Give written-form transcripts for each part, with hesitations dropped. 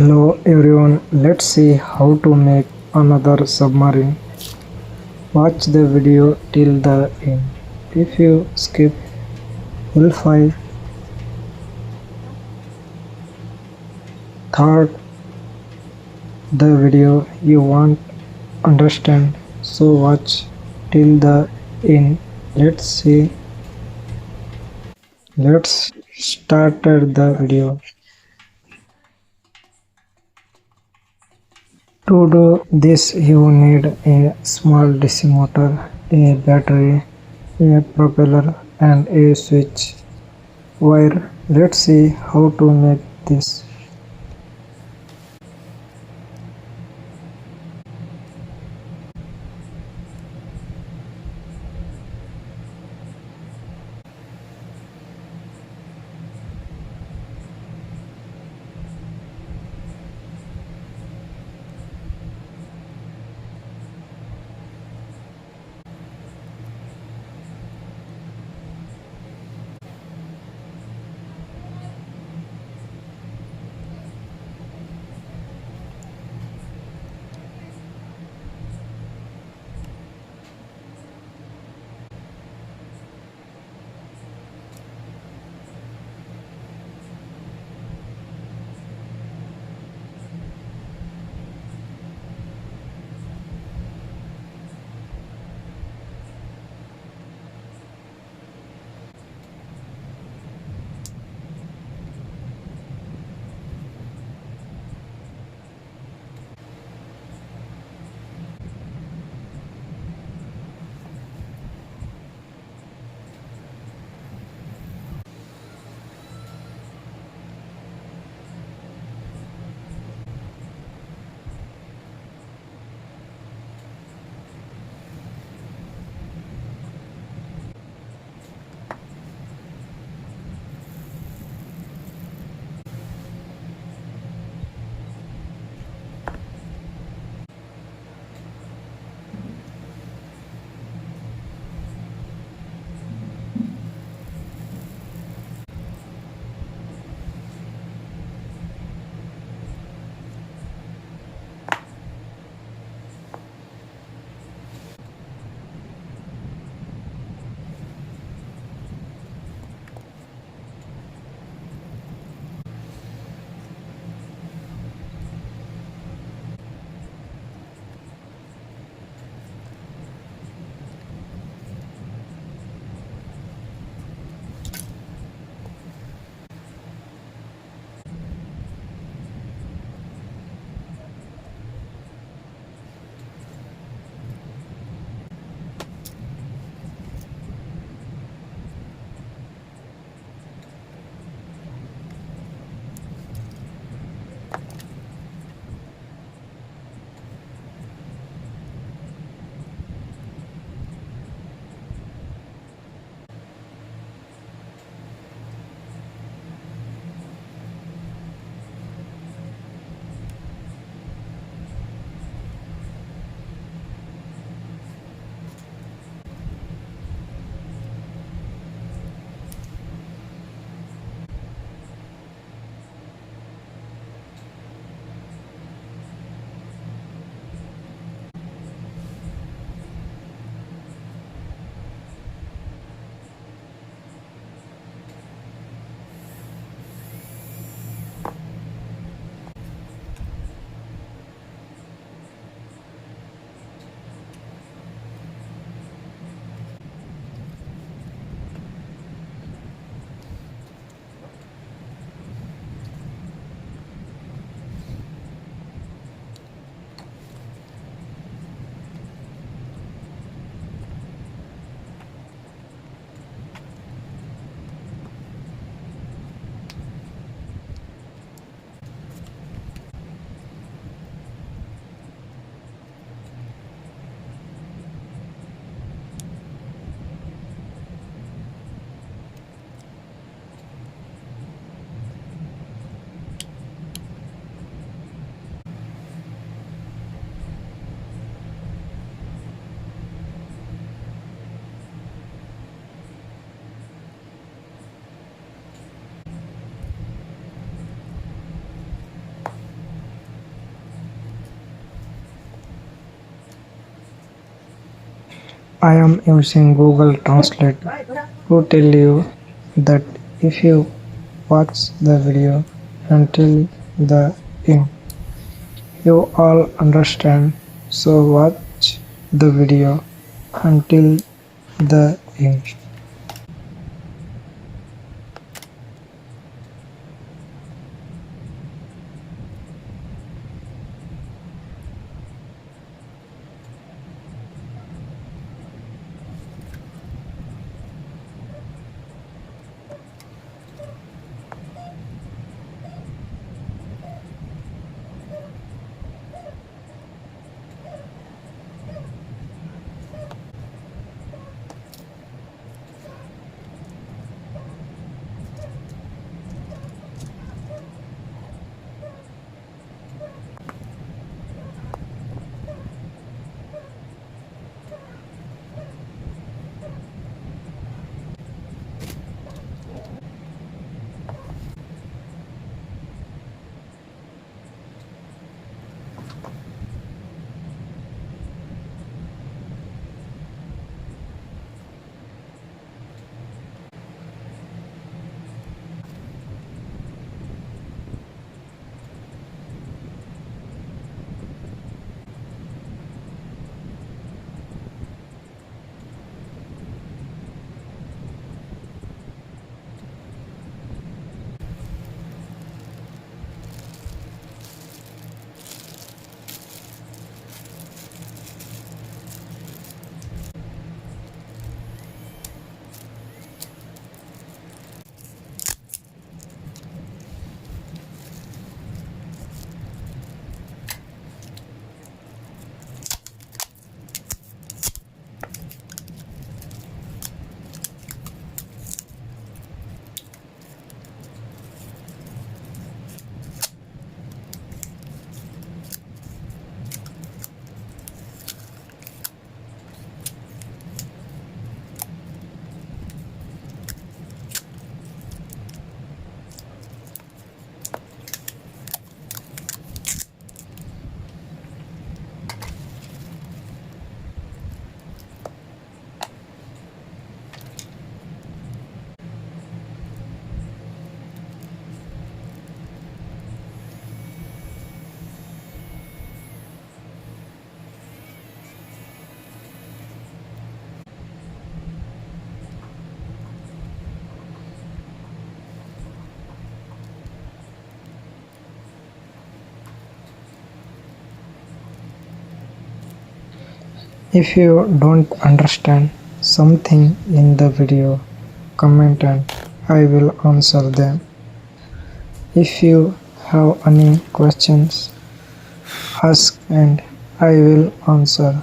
Hello everyone, let's see how to make another submarine. Watch the video till the end. If you skip, you'll find third the video you won't understand. So watch till the end. Let's see. Let's start the video. To do this, you need a small DC motor, a battery, a propeller, and a switch wire. Let's see how to make this. I am using Google Translate to tell you that if you watch the video until the end, you all understand. So watch the video until the end. If you don't understand something in the video, comment and I will answer them. If you have any questions, ask and I will answer.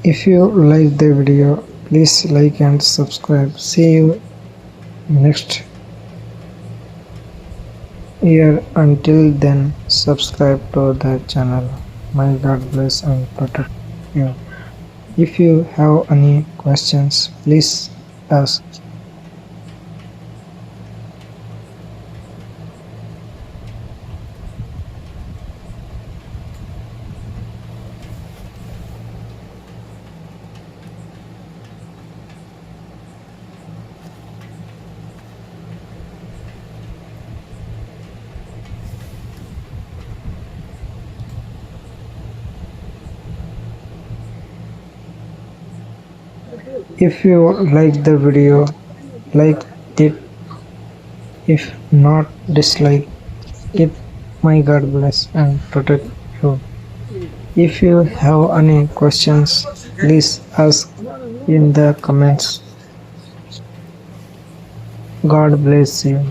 If you like the video, please like and subscribe. See you next year. Until then, subscribe to the channel. May God bless and protect you. If you have any questions, please ask. If you like the video, like it. If not, dislike it. May God bless and protect you. If you have any questions, please ask in the comments. God bless you.